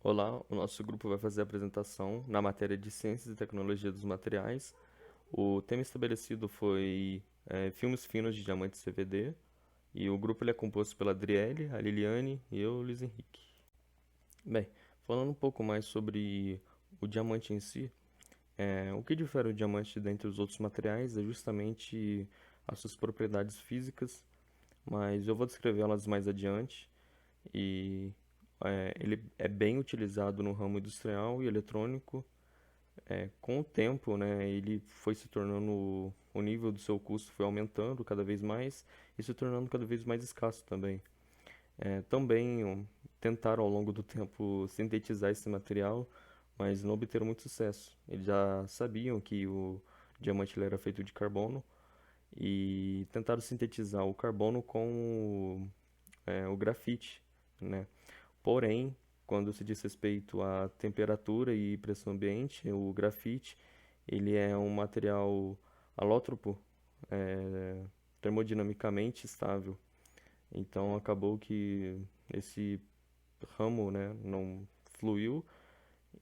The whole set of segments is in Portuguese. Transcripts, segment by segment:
Olá, o nosso grupo vai fazer a apresentação na matéria de Ciências e Tecnologia dos Materiais. O tema estabelecido foi filmes finos de diamante CVD e o grupo ele é composto pela Adriele, a Liliane e eu, Luiz Henrique. Bem, falando um pouco mais sobre o diamante em si, o que difere o diamante dentre os outros materiais é justamente as suas propriedades físicas, mas eu vou descrevê-las mais adiante. E ele é bem utilizado no ramo industrial e eletrônico. Com o tempo, né, ele foi se tornando, o nível do seu custo foi aumentando cada vez mais e se tornando cada vez mais escasso também. Também tentaram ao longo do tempo sintetizar esse material, mas não obteram muito sucesso. Eles já sabiam que o diamante ele era feito de carbono e tentaram sintetizar o carbono com o grafite, né? Porém, quando se diz respeito à temperatura e pressão ambiente, o grafite, ele é um material alótropo, é, termodinamicamente estável. Então acabou que esse ramo, né, não fluiu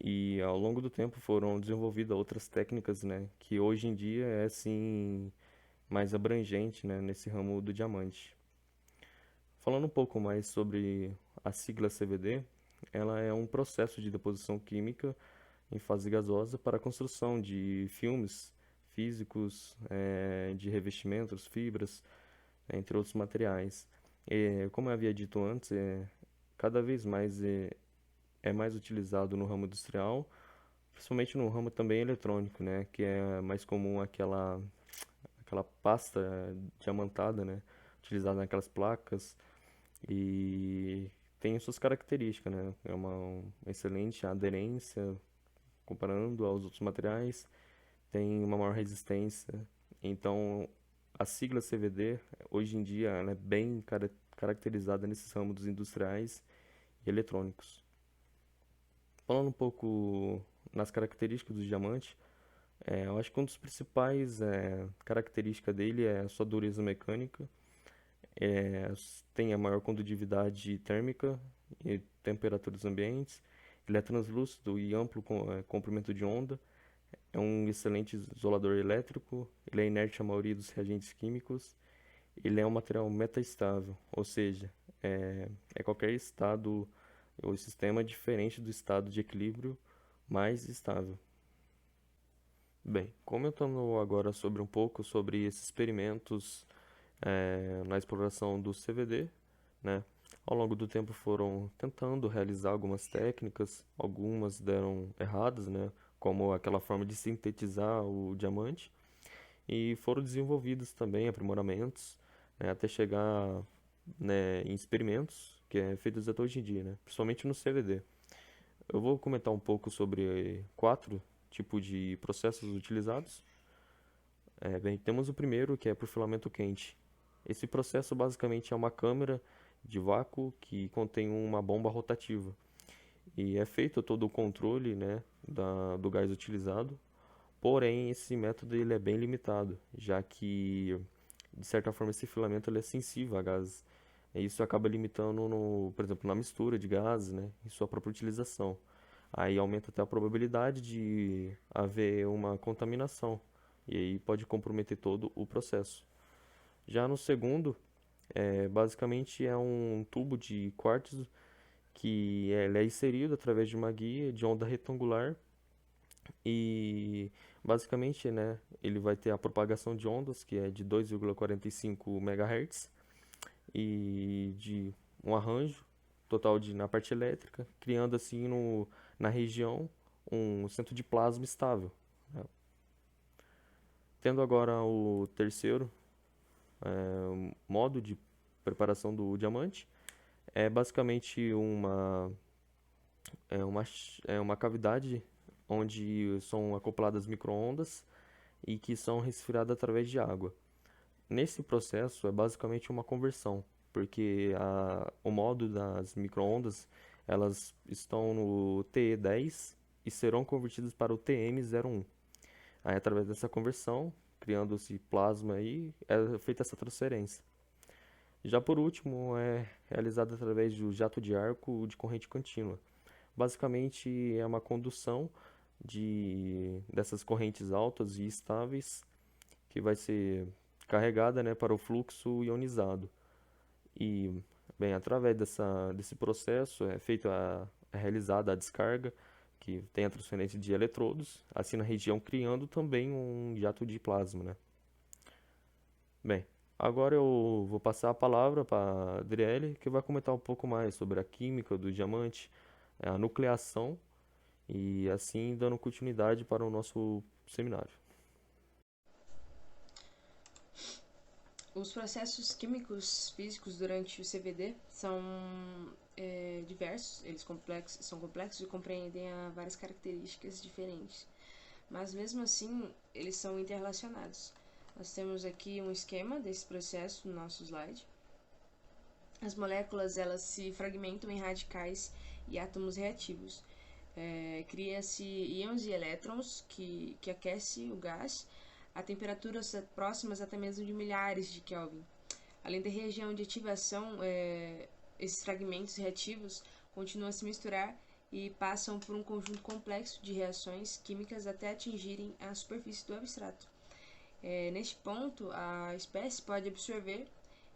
e ao longo do tempo foram desenvolvidas outras técnicas, né, que hoje em dia é assim mais abrangente, né, nesse ramo do diamante. Falando um pouco mais sobre a sigla CVD, ela é um processo de deposição química em fase gasosa para a construção de filmes físicos, de revestimentos, fibras, entre outros materiais. Como eu havia dito antes, cada vez mais é mais utilizado no ramo industrial, principalmente no ramo também eletrônico, né, que é mais comum aquela pasta diamantada, né, utilizada naquelas placas e tem suas características, né? É uma excelente aderência comparando aos outros materiais, tem uma maior resistência. Então, a sigla CVD, hoje em dia, ela é bem caracterizada nesses ramos dos industriais e eletrônicos. Falando um pouco nas características do diamante, eu acho que uma das principais características dele é a sua dureza mecânica. É, Tem a maior condutividade térmica e temperaturas ambientes. Ele é translúcido e amplo comprimento de onda. É um excelente isolador elétrico. Ele é inerte à maioria dos reagentes químicos. Ele é um material metaestável, ou seja, é qualquer estado ou sistema diferente do estado de equilíbrio mais estável. Bem, comentando agora sobre um pouco sobre esses experimentos na exploração do CVD, né? Ao longo do tempo foram tentando realizar algumas técnicas, algumas deram erradas, né? Como aquela forma de sintetizar o diamante, e foram desenvolvidos também aprimoramentos, né? Até chegar, né, em experimentos que é feitos até hoje em dia, né? Principalmente no CVD. Eu vou comentar um pouco sobre quatro tipos de processos utilizados. Bem, temos o primeiro, que é perfilamento quente. Esse processo basicamente é uma câmara de vácuo que contém uma bomba rotativa. E é feito todo o controle, né, do gás utilizado. Porém, esse método ele é bem limitado, já que, de certa forma, esse filamento ele é sensível a gases. E isso acaba limitando, por exemplo, na mistura de gases, né, em sua própria utilização. Aí aumenta até a probabilidade de haver uma contaminação. E aí pode comprometer todo o processo. Já no segundo, basicamente é um tubo de quartzo que ele é inserido através de uma guia de onda retangular e basicamente, né, ele vai ter a propagação de ondas que é de 2,45 MHz e de um arranjo total na parte elétrica, criando assim na região um centro de plasma estável, né? Tendo agora o terceiro modo de preparação do diamante, é basicamente uma cavidade onde são acopladas microondas e que são resfriadas através de água. Nesse processo é basicamente uma conversão, porque o modo das microondas elas estão no TE10 e serão convertidas para o TM01. Aí através dessa conversão, criando-se plasma aí, é feita essa transferência. Já por último, é realizado através do jato de arco de corrente contínua. Basicamente é uma condução dessas correntes altas e estáveis que vai ser carregada, né, para o fluxo ionizado. E, bem, através desse processo é realizada a descarga, que tem a transferência de eletrodos, assim na região, criando também um jato de plasma, né? Bem, agora eu vou passar a palavra para a Adriele, que vai comentar um pouco mais sobre a química do diamante, a nucleação e assim dando continuidade para o nosso seminário. Os processos químicos físicos durante o CVD são diversos, são complexos e compreendem várias características diferentes, mas mesmo assim eles são interrelacionados. Nós temos aqui um esquema desse processo no nosso slide. As moléculas elas se fragmentam em radicais e átomos reativos. Cria-se íons e elétrons que aquece o gás a temperaturas próximas até mesmo de milhares de Kelvin. Além da região de ativação, esses fragmentos reativos continuam a se misturar e passam por um conjunto complexo de reações químicas até atingirem a superfície do abstrato. Neste ponto, a espécie pode absorver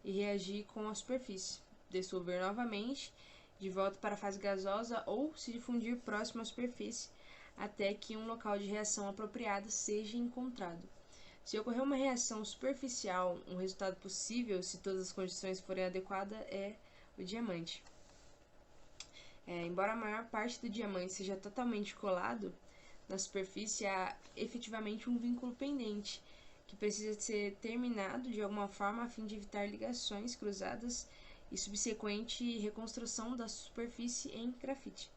e reagir com a superfície, dissolver novamente, de volta para a fase gasosa ou se difundir próximo à superfície, até que um local de reação apropriado seja encontrado. Se ocorrer uma reação superficial, um resultado possível, se todas as condições forem adequadas, é o diamante. Embora a maior parte do diamante seja totalmente colado, na superfície há efetivamente um vínculo pendente, que precisa ser terminado de alguma forma a fim de evitar ligações cruzadas e subsequente reconstrução da superfície em grafite.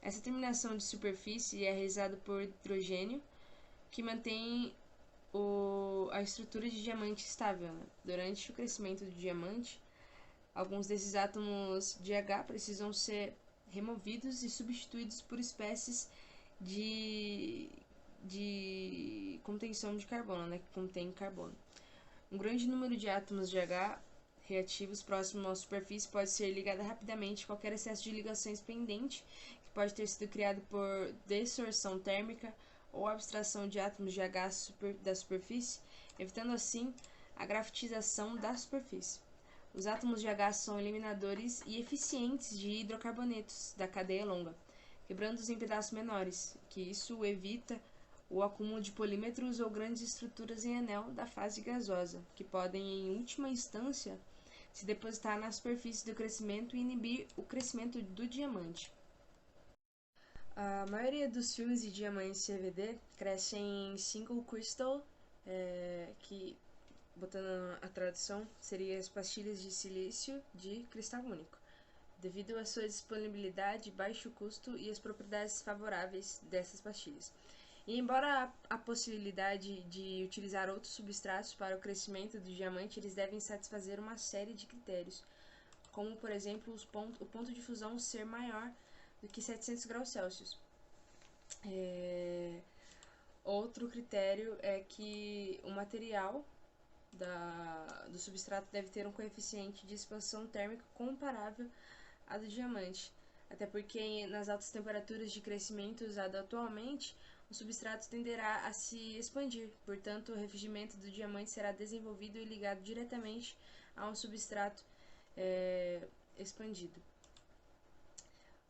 Essa terminação de superfície é realizada por hidrogênio, que mantém a estrutura de diamante estável. Né? Durante o crescimento do diamante, alguns desses átomos de H precisam ser removidos e substituídos por espécies de, de contenção de carbono, né, que contém carbono. Um grande número de átomos de H reativos próximos à superfície pode ser ligado rapidamente a qualquer excesso de ligações pendente, que pode ter sido criado por dissorção térmica ou abstração de átomos de H da superfície, evitando assim a grafitização da superfície. Os átomos de H são eliminadores e eficientes de hidrocarbonetos da cadeia longa, quebrando-os em pedaços menores, que isso evita o acúmulo de polímetros ou grandes estruturas em anel da fase gasosa, que podem, em última instância, se depositar na superfície do crescimento e inibir o crescimento do diamante. A maioria dos fios de diamantes CVD crescem em single crystal, que, botando a tradução, seria as pastilhas de silício de cristal único, devido à sua disponibilidade, baixo custo e as propriedades favoráveis dessas pastilhas. E embora a possibilidade de utilizar outros substratos para o crescimento do diamante, eles devem satisfazer uma série de critérios, como por exemplo o ponto de fusão ser maior do que 700 graus Celsius. Outro critério é que o material do substrato deve ter um coeficiente de expansão térmica comparável à do diamante, até porque nas altas temperaturas de crescimento usado atualmente, o substrato tenderá a se expandir, portanto, o revestimento do diamante será desenvolvido e ligado diretamente a um substrato expandido.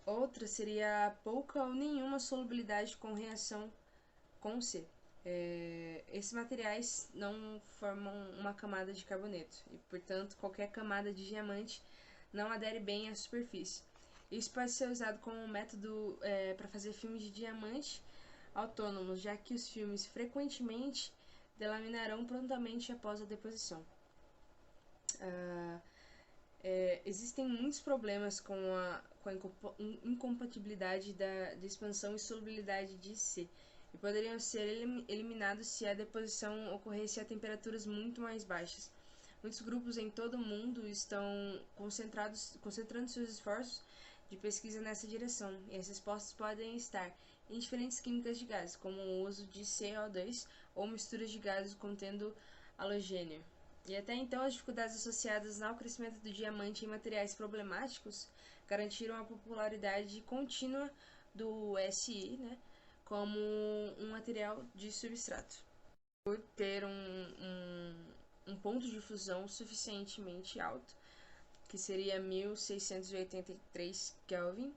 Outra seria pouca ou nenhuma solubilidade com reação com C. Esses materiais não formam uma camada de carboneto e, portanto, qualquer camada de diamante não adere bem à superfície. Isso pode ser usado como um método para fazer filmes de diamante autônomos, já que os filmes frequentemente delaminarão prontamente após a deposição. Existem muitos problemas com a incompatibilidade de expansão e solubilidade de C, e poderiam ser eliminados se a deposição ocorresse a temperaturas muito mais baixas. Muitos grupos em todo o mundo estão concentrando seus esforços de pesquisa nessa direção, e as respostas podem estar em diferentes químicas de gases, como o uso de CO2 ou misturas de gases contendo halogênio. E até então, as dificuldades associadas ao crescimento do diamante em materiais problemáticos garantiram a popularidade contínua do Si, né, como um material de substrato. Por ter um ponto de fusão suficientemente alto, que seria 1683 Kelvin,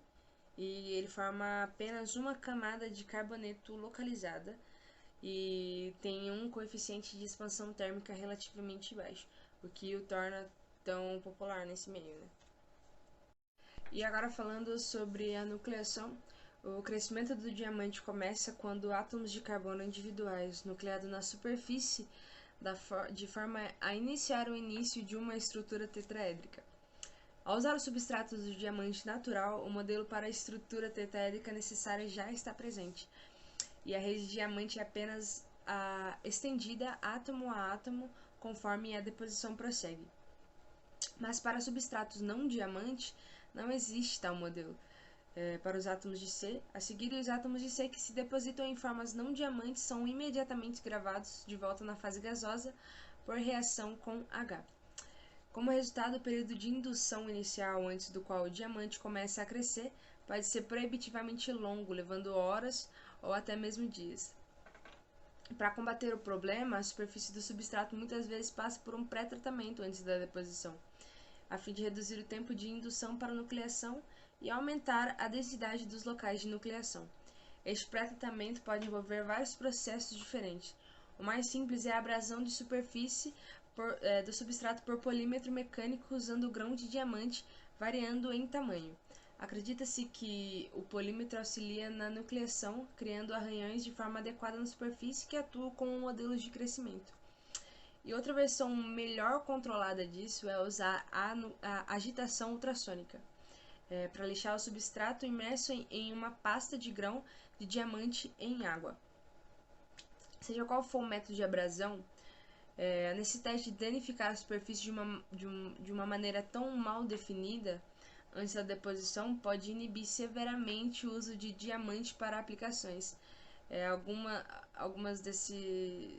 e ele forma apenas uma camada de carboneto localizada e tem um coeficiente de expansão térmica relativamente baixo, o que o torna tão popular nesse meio, né? E agora falando sobre a nucleação, o crescimento do diamante começa quando átomos de carbono individuais nucleados na superfície de forma a iniciar o início de uma estrutura tetraédrica. Ao usar o substrato do diamante natural, o modelo para a estrutura tetraédrica necessária já está presente, e a rede de diamante é apenas estendida átomo a átomo conforme a deposição prossegue. Mas para substratos não diamante, não existe tal modelo. Para os átomos de C, a seguir os átomos de C que se depositam em formas não diamantes são imediatamente gravados de volta na fase gasosa por reação com H. Como resultado, o período de indução inicial antes do qual o diamante começa a crescer pode ser proibitivamente longo, levando horas ou até mesmo dias. Para combater o problema, a superfície do substrato muitas vezes passa por um pré-tratamento antes da deposição, a fim de reduzir o tempo de indução para a nucleação e aumentar a densidade dos locais de nucleação. Este pré-tratamento pode envolver vários processos diferentes. O mais simples é a abrasão de superfície do substrato por polímetro mecânico usando grão de diamante, variando em tamanho. Acredita-se que o polímetro auxilia na nucleação, criando arranhões de forma adequada na superfície que atuam como modelos de crescimento. E outra versão melhor controlada disso é usar a agitação ultrassônica, para lixar o substrato imerso em uma pasta de grão de diamante em água. Seja qual for o método de abrasão, a necessidade de danificar a superfície de uma maneira tão mal definida antes da deposição pode inibir severamente o uso de diamante para aplicações. Algumas desses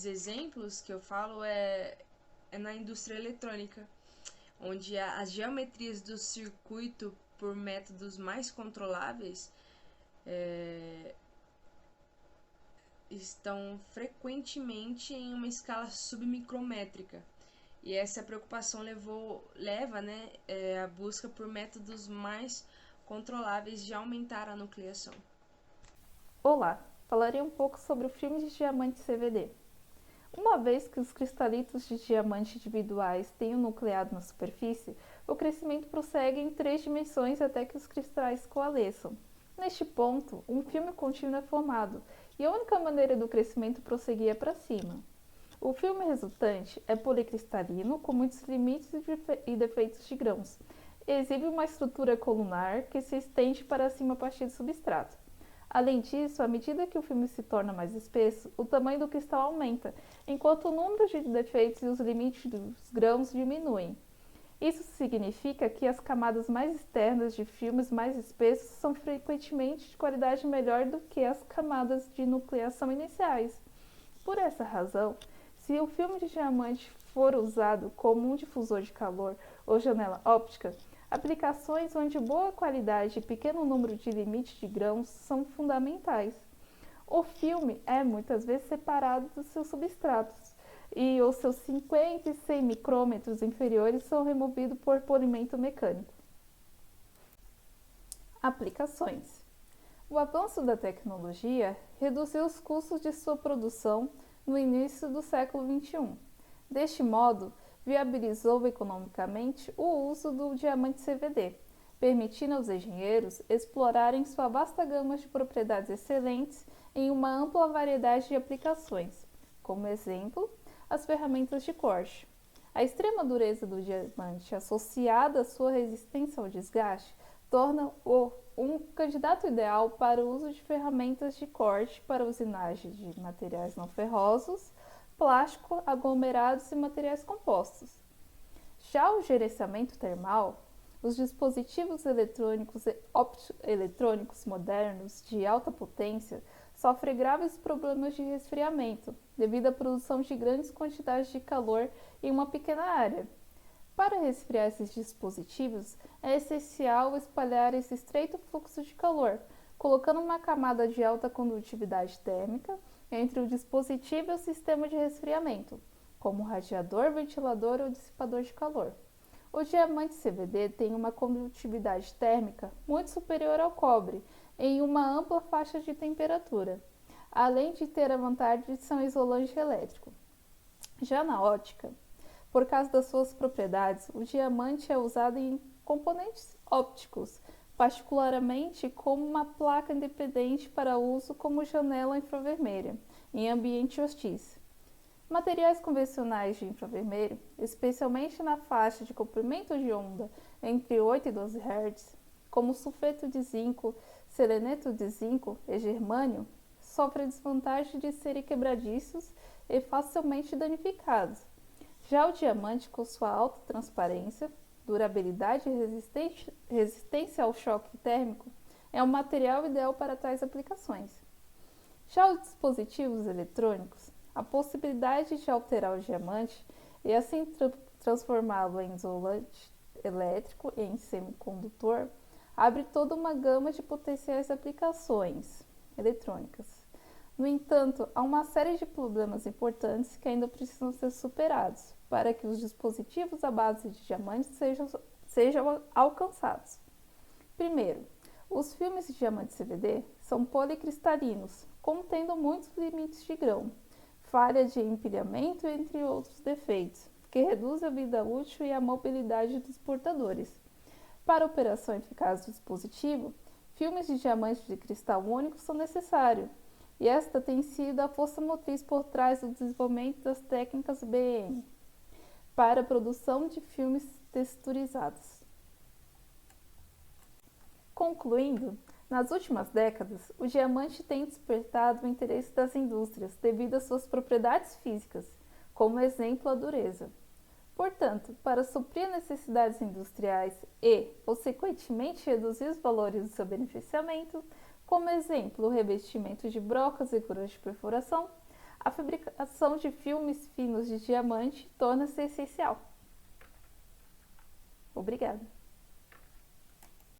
exemplos que eu falo é na indústria eletrônica, onde as geometrias do circuito por métodos mais controláveis estão frequentemente em uma escala submicrométrica. E essa preocupação leva a busca por métodos mais controláveis de aumentar a nucleação. Olá, falarei um pouco sobre o filme de diamante CVD. Uma vez que os cristalitos de diamante individuais tenham nucleado na superfície, o crescimento prossegue em 3 dimensões até que os cristais coalesçam. Neste ponto, um filme contínuo é formado, e a única maneira do crescimento prosseguir é para cima. O filme resultante é policristalino, com muitos limites e defeitos de grãos. Exibe uma estrutura colunar que se estende para cima a partir do substrato. Além disso, à medida que o filme se torna mais espesso, o tamanho do cristal aumenta, enquanto o número de defeitos e os limites dos grãos diminuem. Isso significa que as camadas mais externas de filmes mais espessos são frequentemente de qualidade melhor do que as camadas de nucleação iniciais. Por essa razão, se o filme de diamante for usado como um difusor de calor ou janela óptica, aplicações onde boa qualidade e pequeno número de limites de grãos são fundamentais. O filme é muitas vezes separado dos seus substratos e os seus 50 e 100 micrômetros inferiores são removidos por polimento mecânico. Aplicações. O avanço da tecnologia reduziu os custos de sua produção no início do século XXI. Deste modo, viabilizou economicamente o uso do diamante CVD, permitindo aos engenheiros explorarem sua vasta gama de propriedades excelentes em uma ampla variedade de aplicações, como exemplo, as ferramentas de corte. A extrema dureza do diamante, associada à sua resistência ao desgaste, torna-o um candidato ideal para o uso de ferramentas de corte para usinagem de materiais não ferrosos, plástico, aglomerados e materiais compostos. Já o gerenciamento termal, os dispositivos eletrônicos e optoeletrônicos modernos de alta potência sofrem graves problemas de resfriamento devido à produção de grandes quantidades de calor em uma pequena área. Para resfriar esses dispositivos, é essencial espalhar esse estreito fluxo de calor, colocando uma camada de alta condutividade térmica entre o dispositivo e o sistema de resfriamento, como radiador, ventilador ou dissipador de calor. O diamante CVD tem uma condutividade térmica muito superior ao cobre, em uma ampla faixa de temperatura, além de ter a vantagem de ser um isolante elétrico. Já na ótica, por causa das suas propriedades, o diamante é usado em componentes ópticos, particularmente como uma placa independente para uso como janela infravermelha, em ambientes hostis. Materiais convencionais de infravermelho, especialmente na faixa de comprimento de onda entre 8 e 12 Hz, como sulfeto de zinco, seleneto de zinco e germânio, sofrem a desvantagem de serem quebradiços e facilmente danificados. Já o diamante, com sua alta transparência, durabilidade e resistência ao choque térmico, é um material ideal para tais aplicações. Já os dispositivos eletrônicos, a possibilidade de alterar o diamante e assim transformá-lo em isolante elétrico e em semicondutor, abre toda uma gama de potenciais aplicações eletrônicas. No entanto, há uma série de problemas importantes que ainda precisam ser superados para que os dispositivos à base de diamantes sejam alcançados. Primeiro, os filmes de diamante CVD são policristalinos, contendo muitos limites de grão, falha de empilhamento, entre outros defeitos, que reduz a vida útil e a mobilidade dos portadores. Para a operação eficaz do dispositivo, filmes de diamante de cristal único são necessários, e esta tem sido a força motriz por trás do desenvolvimento das técnicas BM para a produção de filmes texturizados. Concluindo, nas últimas décadas, o diamante tem despertado o interesse das indústrias devido às suas propriedades físicas, como exemplo a dureza. Portanto, para suprir necessidades industriais e, consequentemente, reduzir os valores do seu beneficiamento, como exemplo o revestimento de brocas e furos de perfuração, a fabricação de filmes finos de diamante torna-se essencial. Obrigada!